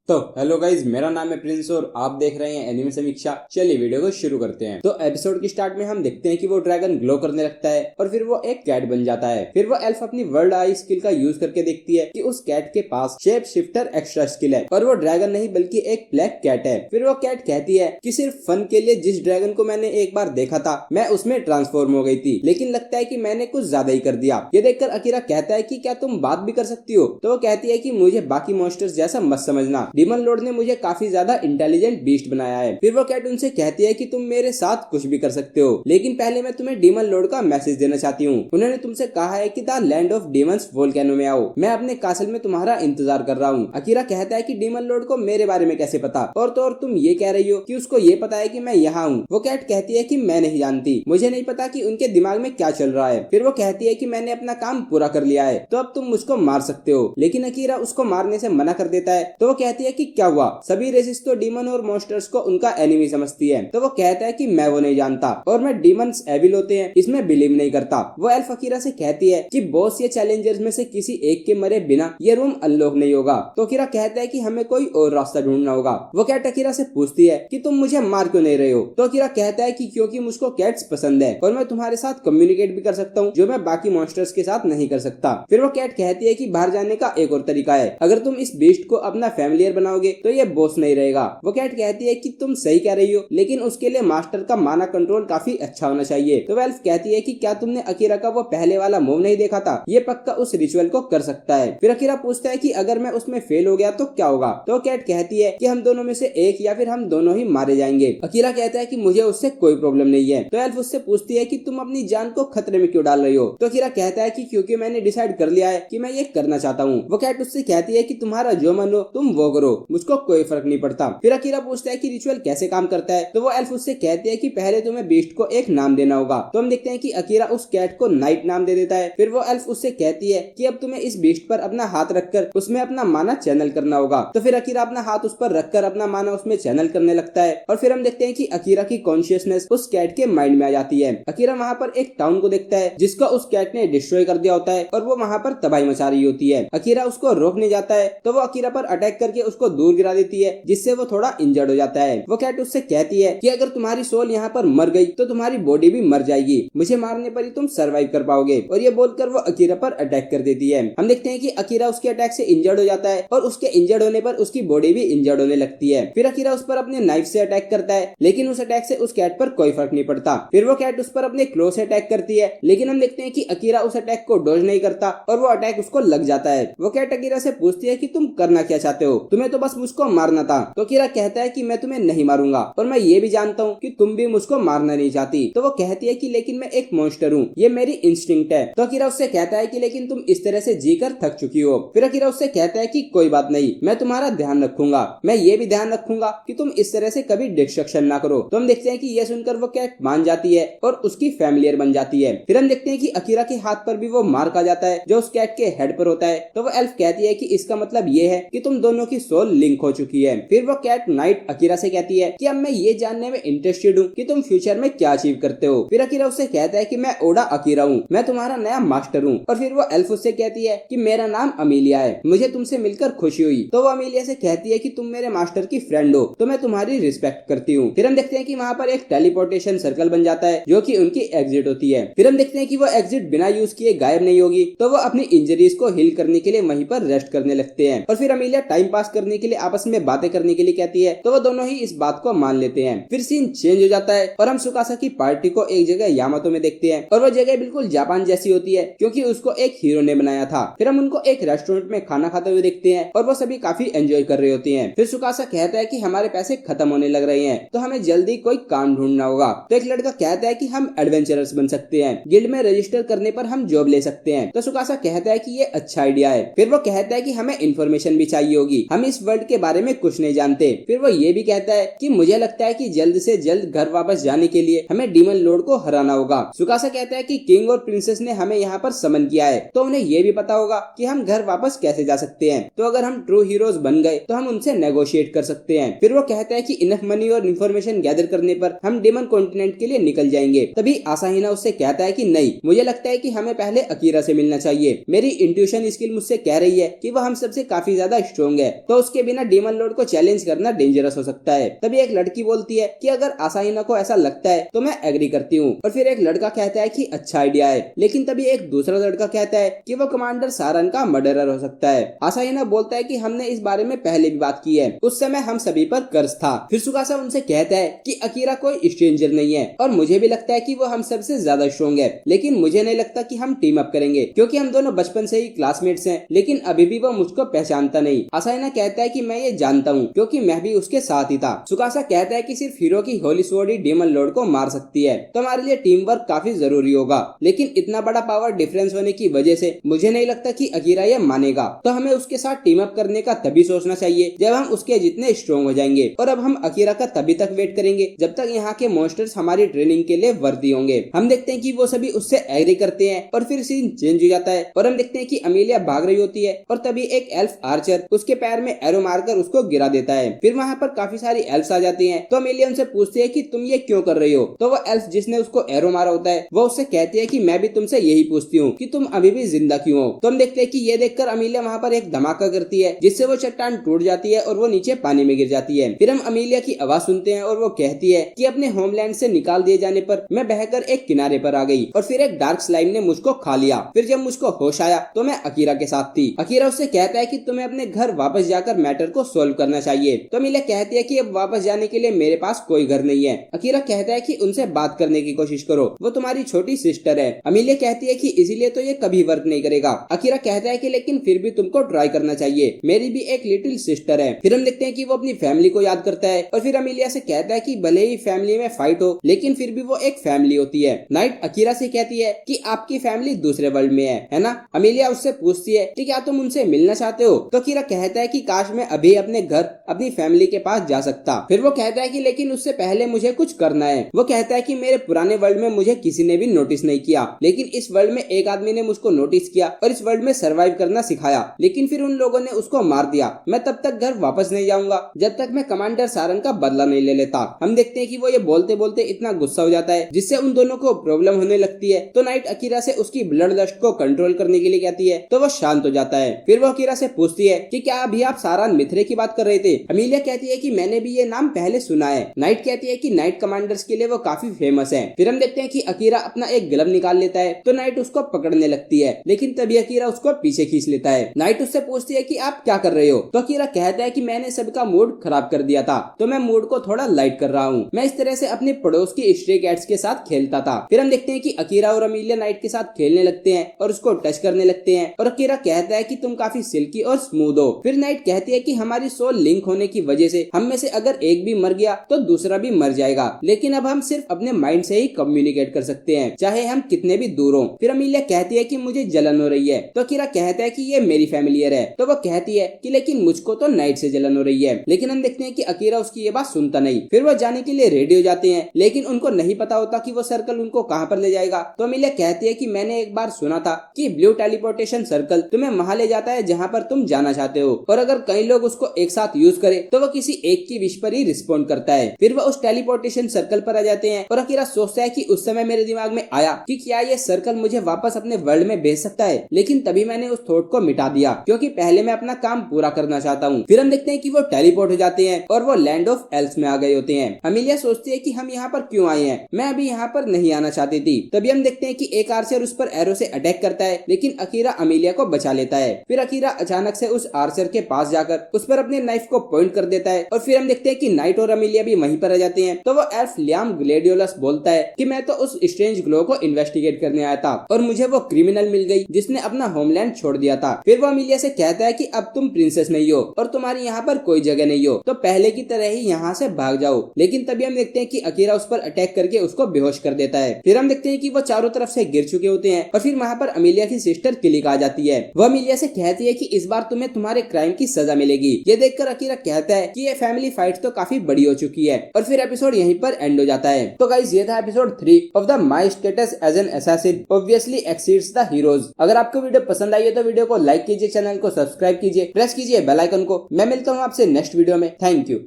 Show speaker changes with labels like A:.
A: तो hello guys, मेरा नाम है प्रिंस और आप देख रहे हैं एनिमे समीक्षा। चलिए वीडियो को शुरू करते हैं। तो एपिसोड की स्टार्ट में हम देखते हैं कि वो ड्रैगन ग्लो करने लगता है और फिर वो एक कैट बन जाता है। फिर वो एल्फ अपनी वर्ल्ड आई स्किल का यूज करके देखती है कि उस कैट के पास शेप शिफ्टर एक्स्ट्रा स्किल है और वो ड्रैगन नहीं बल्कि एक ब्लैक कैट है। फिर वो कैट कहती है कि सिर्फ फन के लिए जिस ड्रैगन को मैंने एक बार देखा था मैं उसमें ट्रांसफॉर्म हो गई थी, लेकिन लगता है कि मैंने कुछ ज्यादा ही कर दिया। ये देखकर अकीरा कहता है कि क्या तुम बात भी कर सकती हो? तो वो कहती है कि मुझे बाकी मॉन्स्टर्स जैसा मत समझना, डीमन लॉर्ड ने मुझे काफी ज्यादा इंटेलिजेंट बीस्ट बनाया है। फिर वो कैट उनसे कहती है कि तुम मेरे साथ कुछ भी कर सकते हो, लेकिन पहले मैं तुम्हें डीमन लॉर्ड का मैसेज देना चाहती हूँ। उन्होंने तुमसे कहा है कि the land of demons volcano में आओ, मैं अपने कासल में तुम्हारा इंतजार कर रहा हूँ। अकीरा कहता है कि डीमन लॉर्ड को मेरे बारे में कैसे पता, और तो और तुम ये कह रही हो कि उसको ये पता है कि मैं यहाँ हूँ। वो कैट कहती है कि मैं नहीं जानती, मुझे नहीं पता कि उनके दिमाग में क्या चल रहा है। फिर वो कहती है कि मैंने अपना काम पूरा कर लिया है, तो अब तुम मुझको मार सकते हो, लेकिन अकीरा उसको मारने से मना कर देता है। तो वो कहती है कि क्या हुआ, सभी रेसिस तो डीमन और मॉन्स्टर्स को उनका एनिमी समझती है। तो वो कहता है कि मैं वो नहीं जानता और मैं डीमंस एविल होते हैं इसमें बिलीव नहीं करता। वो एल्फ अकीरा से कहती है कि बॉस ये चैलेंजर्स में से किसी एक के मरे बिना ये रूम अनलॉक नहीं होगा। तो अकीरा कहता है कि हमें कोई और रास्ता ढूंढना होगा। वो कैट अकीरा से पूछती है कि तुम मुझे मार क्यों नहीं रहे हो? तो अकीरा कहता है कि क्योंकि मुझको कैट्स पसंद है और मैं तुम्हारे साथ कम्युनिकेट भी कर सकता हूँ जो मैं बाकी मॉन्स्टर्स के साथ नहीं कर सकता। फिर वो कैट कहती है कि बाहर जाने का एक और तरीका है, अगर तुम इस बीस्ट को अपना फैमिलियर बनाओगे तो ये बॉस नहीं रहेगा। वो कैट कहती है कि तुम सही कह रही हो, लेकिन उसके लिए मास्टर का माना कंट्रोल काफी अच्छा होना चाहिए। तो वेल्फ कहती है कि क्या तुमने अकीरा का वो पहले वाला मूव नहीं देखा था, ये पक्का उस रिचुअल को कर सकता है। फिर अकीरा पूछता है कि अगर मैं उसमें फेल हो गया तो क्या होगा? तो कैट कहती है कि हम दोनों में से एक या फिर हम दोनों ही मारे जाएंगे। अकीरा कहता है कि मुझे उससे कोई प्रॉब्लम नहीं है। तो एल्फ उससे पूछती है कि तुम अपनी जान को खतरे में क्यों डाल रही हो? तो अकीरा कहता है कि क्योंकि मैंने डिसाइड कर लिया है कि मैं ये करना चाहता हूँ। वो कैट उससे कहती है कि तुम्हारा जो मन हो तुम वो करो, मुझको कोई फर्क नहीं पड़ता। फिर अकीरा पूछता है कि रिचुअल कैसे काम करता है। तो वो एल्फ उससे कहती है कि पहले तुम्हें बीस्ट को एक नाम देना होगा। तो हम देखते हैं कि अकीरा उस कैट को नाइट नाम दे देता है। फिर वो एल्फ उससे कहती है कि अब तुम्हें इस बीस्ट पर अपना हाथ रखकर उसमें अपना माना चैनल करना होगा। तो फिर अकीरा अपना हाथ उस पर रखकर अपना माना उसमें चैनल करने लगता है और फिर हम देखते हैं कि अकीरा की कॉन्शियसनेस उस कैट के माइंड में आ जाती है। अकीरा वहाँ पर एक टाउन को देखता है जिसको उस कैट ने डिस्ट्रॉय कर दिया होता है और वो वहाँ पर तबाही मचा रही होती है। अकीरा उसको रोकने जाता है तो वो अकीरा पर अटैक करके उसको दूर गिरा देती है, जिससे वो थोड़ा इंजर्ड हो जाता है। वो कैट उससे कहती है कि अगर तुम्हारी सोल यहाँ पर मर गई तो तुम्हारी बॉडी भी मर जाएगी, मुझे मारने पर ही तुम सरवाइव कर पाओगे। और ये बोलकर वो अकीरा पर अटैक कर देती है। हम देखते हैं कि अकीरा उसके अटैक से इंजर्ड हो जाता है और उसके इंजर्ड होने पर उसकी बॉडी भी इंजर्ड होने लगती है। फिर अकीरा उस पर अपने नाइफ से अटैक करता है, लेकिन उस अटैक से उस कैट पर कोई फर्क नहीं पड़ता। फिर वो कैट उस पर अपने क्लो से अटैक करती है, लेकिन हम देखते हैं कि अकीरा उस अटैक को डॉज नहीं करता और वो अटैक उसको लग जाता है। वो कैट अकीरा से पूछती है कि तुम करना क्या चाहते हो, तुम्हें तो बस मुझको मारना था। तो अकीरा कहता है कि मैं तुम्हें नहीं मारूंगा और मैं ये भी जानता हूँ कि तुम भी मुझको मारना नहीं चाहती। तो वो कहती है कि लेकिन मैं एक मॉन्स्टर हूँ, ये मेरी इंस्टिंक्ट है। तो अकीरा उससे कहता है कि लेकिन तुम इस तरह से जीकर थक चुकी हो। फिर अकीरा उससे कहता है कि कोई बात नहीं, मैं तुम्हारा ध्यान रखूंगा, मैं ये भी ध्यान रखूंगा कि तुम इस तरह से कभी डिस्ट्रक्शन ना करो। तो हम देखते हैं कि ये सुनकर वो कैट मान जाती है और उसकी फैमिलियर बन जाती है। फिर हम देखते हैं कि अकीरा के हाथ पर भी वो मार्क आ जाता है जो उस कैट के हेड पर होता है। तो वो एल्फ कहती है कि इसका मतलब ये है कि तुम दोनों की सोल लिंक हो चुकी है। फिर वो कैट नाइट अकीरा से कहती है कि अब मैं ये जानने में इंटरेस्टेड हूँ कि तुम फ्यूचर में क्या अचीव करते हो। फिर अकीरा उससे कहता है कि मैं ओडा अकीरा हूँ, मैं तुम्हारा नया मास्टर हूँ। और फिर वो एल्फ उससे कहती है कि मेरा नाम अमीलिया है, मुझे तुमसे मिलकर खुशी हुई। तो वो अमीलिया से कहती है कि तुम मेरे मास्टर की फ्रेंड हो तो मैं तुम्हारी रिस्पेक्ट करती हूँ। फिर हम देखते हैं कि वहाँ पर एक टेलीपोर्टेशन सर्कल बन जाता है जो कि उनकी एग्जिट होती है। फिर हम देखते हैं कि वो एग्जिट बिना यूज किए गायब नहीं होगी, तो वो अपनी इंजरीज को हील करने के लिए वहीं पर रेस्ट करने लगते हैं। और फिर अमीलिया टाइम पास करने के लिए आपस में बातें करने के लिए कहती है, तो वो दोनों ही इस बात को मान लेते हैं। फिर सीन चेंज हो जाता है और हम सुकासा की पार्टी को एक जगह यामातो में देखते हैं और वो जगह बिल्कुल जापान जैसी होती है क्योंकि उसको एक हीरो ने बनाया था। फिर हम उनको एक रेस्टोरेंट में खाना खाते हुए देखते हैं और वो सभी काफी एंजॉय कर रहे होते हैं। फिर सुकासा कहता है कि हमारे पैसे खत्म होने लग रहे हैं तो हमें जल्दी कोई काम ढूंढना होगा। तो एक लड़का कहता है कि हम एडवेंचरर्स बन सकते हैं, गिल्ड में रजिस्टर करने पर हम जॉब ले सकते हैं। तो सुकासा कहता है कि ये अच्छा आइडिया है। फिर वो कहता है कि हमें इन्फॉर्मेशन भी चाहिए होगी, हम इस वर्ल्ड के बारे में कुछ नहीं जानते। फिर वो ये भी कहता है कि मुझे लगता है कि जल्द से जल्द घर वापस जाने के लिए हमें डीमन लॉर्ड को हराना होगा। सुकासा कहता है कि किंग और प्रिंसेस ने हमें यहाँ पर समन किया है तो उन्हें ये भी पता होगा कि हम घर वापस कैसे जा सकते हैं, तो अगर हम ट्रू हीरोज बन गए तो हम उनसे नेगोशिएट कर सकते हैं। फिर वो कहता है कि इनफ मनी और इन्फॉर्मेशन गैदर करने पर हम डीमन कॉन्टिनेंट के लिए निकल जाएंगे। तभी आसाहिना उससे कहता है कि नहीं, मुझे लगता है कि हमें पहले अकीरा से मिलना चाहिए, मेरी इंट्यूशन स्किल मुझसे कह रही है कि वह हम सबसे काफी ज्यादा स्ट्रॉन्ग है, तो उसके बिना डीमन लॉर्ड को चैलेंज करना डेंजरस हो सकता है। तभी एक लड़की बोलती है कि अगर आसाइना को ऐसा लगता है तो मैं एग्री करती हूँ। और फिर एक लड़का कहता है कि अच्छा आइडिया है, लेकिन तभी एक दूसरा लड़का कहता है कि वो कमांडर सारन का मर्डरर हो सकता है। आसाइना बोलता है कि हमने इस बारे में पहले भी बात की है, उस समय हम सभी पर कर्ज था। फिर सुकासा उनसे कहता है कि अकीरा कोई स्ट्रेंजर नहीं है और मुझे भी लगता है कि वो हम सबसे ज्यादा स्ट्रॉन्ग है, लेकिन मुझे नहीं लगता कि हम टीम अप करेंगे क्योंकि हम दोनों बचपन से ही क्लासमेट्स हैं। लेकिन अभी भी वो मुझको पहचानता नहीं। आसाइना कहता है कि मैं ये जानता हूँ क्योंकि मैं भी उसके साथ ही था। सुकासा कहता है कि सिर्फ हीरो की होली स्वॉर्ड ही डीमन लॉर्ड को मार सकती है, तो हमारे लिए टीम वर्क काफी जरूरी होगा। लेकिन इतना बड़ा पावर डिफरेंस होने की वजह से मुझे नहीं लगता कि अकीरा ये मानेगा, तो हमें उसके साथ टीम अप करने का तभी सोचना चाहिए जब हम उसके जितने स्ट्रॉन्ग हो जाएंगे। और अब हम अकीरा का तभी तक वेट करेंगे जब तक यहाँ के मॉन्स्टर्स हमारी ट्रेनिंग के लिए वर्दी होंगे। हम देखते हैं कि वो सभी उससे एग्री करते हैं और फिर सीन चेंज हो जाता है और हम देखते हैं कि अमीलिया भाग रही होती है और तभी एक एल्फ आर्चर उसके पैर में एरो मारकर उसको गिरा देता है। फिर वहाँ पर काफी सारी एल्फ्स आ जाती हैं, तो अमीलिया उनसे पूछती है कि तुम ये क्यों कर रही हो। तो वो एल्फ जिसने उसको एरो मारा होता है वो उससे कहती है कि मैं भी तुमसे यही पूछती हूँ कि तुम अभी भी जिंदा क्यों हो। तो हम देखते हैं कि ये देखकर अमीलिया वहाँ पर एक धमाका करती है जिससे वो चट्टान टूट जाती है और वो नीचे पानी में गिर जाती है। फिर हम अमीलिया की आवाज सुनते हैं और वो कहती है कि अपने होमलैंड से निकाल दिए जाने पर मैं बहकर एक किनारे पर आ गई और फिर एक डार्क स्लाइम ने मुझको खा लिया। फिर जब मुझको होश आया तो मैं अकीरा के साथ थी। अकीरा उससे कहता है कि तुम्हें अपने घर वापस जाकर मैटर को सोल्व करना चाहिए। तो अमीलिया कहती है कि अब वापस जाने के लिए मेरे पास कोई घर नहीं है। अकीरा कहता है कि उनसे बात करने की कोशिश करो, वो तुम्हारी छोटी सिस्टर है। अमीलिया कहती है कि इसीलिए तो ये कभी वर्क नहीं करेगा। अकीरा कहता है कि लेकिन फिर भी तुमको ट्राई करना चाहिए, मेरी भी एक लिटिल सिस्टर है। फिर हम देखते हैं कि वो अपनी फैमिली को याद करता है और फिर अमीलिया से कहता है कि भले ही फैमिली में फाइट हो लेकिन फिर भी वो एक फैमिली होती है। नाइट अकीरा से कहती है कि आपकी फैमिली दूसरे वर्ल्ड में है ना। अमीलिया उससे पूछती है कि क्या तुम उनसे मिलना चाहते हो। तो अकीरा कहता है कि काश मैं अभी अपने घर अपनी फैमिली के पास जा सकता। फिर वो कहता है कि लेकिन उससे पहले मुझे कुछ करना है। वो कहता है कि मेरे पुराने वर्ल्ड में मुझे किसी ने भी नोटिस नहीं किया, लेकिन इस वर्ल्ड में एक आदमी ने मुझको नोटिस किया और इस वर्ल्ड में सर्वाइव करना सिखाया, लेकिन फिर उन लोगों ने उसको मार दिया। मैं तब तक घर वापस नहीं जाऊंगा जब तक मैं कमांडर सारन का बदला नहीं ले लेता। हम देखते हैं कि वो ये बोलते बोलते इतना गुस्सा हो जाता है जिससे उन दोनों को प्रॉब्लम होने लगती है। तो नाइट अकीरा से उसकी ब्लड लस्ट को कंट्रोल करने के लिए कहती है, तो वो शांत हो जाता है। फिर वो अकीरा से पूछती है कि क्या अभी आप सारान मिथ्रे की बात कर रहे थे। अमीलिया कहती है कि मैंने भी ये नाम पहले सुना है। नाइट कहती है कि नाइट कमांडर्स के लिए वो काफी फेमस है। फिर हम देखते हैं कि अकीरा अपना एक ग्लव निकाल लेता है तो नाइट उसको पकड़ने लगती है, लेकिन तभी अकीरा उसको पीछे खींच लेता है। नाइट उससे पूछती है कि आप क्या कर रहे हो। तो अकीरा कहता है कि मैंने सबका मूड खराब कर दिया था, तो मैं मूड को थोड़ा लाइट कर रहा हूँ। मैं इस तरह से अपने पड़ोस की स्ट्रे कैट्स के साथ खेलता था। फिर हम देखते हैं कि अकीरा और अमीलिया नाइट के साथ खेलने लगते हैं और उसको टच करने लगते हैं और अकीरा कहता है कि तुम काफी सिल्की और स्मूथ हो। फिर नाइट कहती है कि हमारी सोल लिंक होने की वजह से हम में से अगर एक भी मर गया तो दूसरा भी मर जाएगा, लेकिन अब हम सिर्फ अपने माइंड से ही कम्युनिकेट कर सकते हैं, चाहे हम कितने भी दूर हों। फिर अमीलिया कहती है कि मुझे जलन हो रही है। तो अकीरा कहता है कि ये मेरी फैमिलियर है। तो वो कहती है कि लेकिन मुझको तो नाइट से जलन हो रही है, लेकिन हम देखते हैं कि अकीरा उसकी ये बात सुनता नहीं। फिर वो जाने के लिए रेडी हो जाते हैं, लेकिन उनको नहीं पता होता कि वो सर्कल उनको कहाँ पर ले जाएगा। तो अमीलिया कहती है कि मैंने एक बार सुना था कि ब्लू टेलीपोर्टेशन सर्कल तुम्हें वहां ले जाता है जहाँ पर तुम जाना चाहते हो, और अगर कई लोग उसको एक साथ यूज करे तो वो किसी एक की विश पर ही रिस्पॉन्ड करता है। फिर वो उस टेलीपोर्टेशन सर्कल पर आ जाते हैं और अकीरा सोचता है कि उस समय मेरे दिमाग में आया कि क्या ये सर्कल मुझे वापस अपने वर्ल्ड में भेज सकता है, लेकिन तभी मैंने उस थॉट को मिटा दिया क्योंकि पहले मैं अपना काम पूरा करना चाहता हूँ। फिर हम देखते हैं कि वो टेलीपोर्ट हो जाते हैं और वो लैंड ऑफ एल्व्स में आ गए होते हैं। अमीलिया सोचती है कि हम यहाँ पर क्यों आए हैं, मैं अभी यहाँ पर नहीं आना चाहती थी। तभी हम देखते हैं कि एक आर्चर उस पर एरो से अटैक करता है, लेकिन अकीरा अमीलिया को बचा लेता है। फिर अकीरा अचानक से उस आर्चर के पास जाकर उस पर अपने नाइफ को पॉइंट कर देता है और फिर हम देखते हैं कि नाइट और अमीलिया भी वहीं पर आ जाते हैं। तो वो एल्फ लियाम ग्लेडियोलस बोलता है कि मैं तो उस स्ट्रेंज ग्लो को इन्वेस्टिगेट करने आया था और मुझे वो क्रिमिनल मिल गई जिसने अपना होमलैंड छोड़ दिया था। फिर वो अमीलिया से कहता है कि अब तुम प्रिंसेस नहीं हो और तुम्हारी यहाँ पर कोई जगह नहीं हो, तो पहले की तरह ही यहाँ से भाग जाओ। लेकिन तभी हम देखते हैं कि अकीरा उस पर अटैक करके उसको बेहोश कर देता है। फिर हम देखते हैं कि वो चारों तरफ से गिर चुके होते हैं और फिर वहाँ पर अमीलिया की सिस्टर किलिक आ जाती है। वो अमीलिया से कहती है कि इस बार तुम्हें तुम्हारे क्राइम की सजा मिलेगी। ये देखकर अकीरा कहता है कि ये फैमिली फाइट तो काफी बड़ी हो चुकी है और फिर एपिसोड यहीं पर एंड हो जाता है। तो गाइस ये था episode 3 of the my status as an assassin obviously exceeds the heroes. अगर आपको वीडियो पसंद आई है तो वीडियो को लाइक कीजिए, चैनल को सब्सक्राइब कीजिए, प्रेस कीजिए बेल आइकन को। मैं मिलता हूँ आपसे नेक्स्ट वीडियो में। Thank you.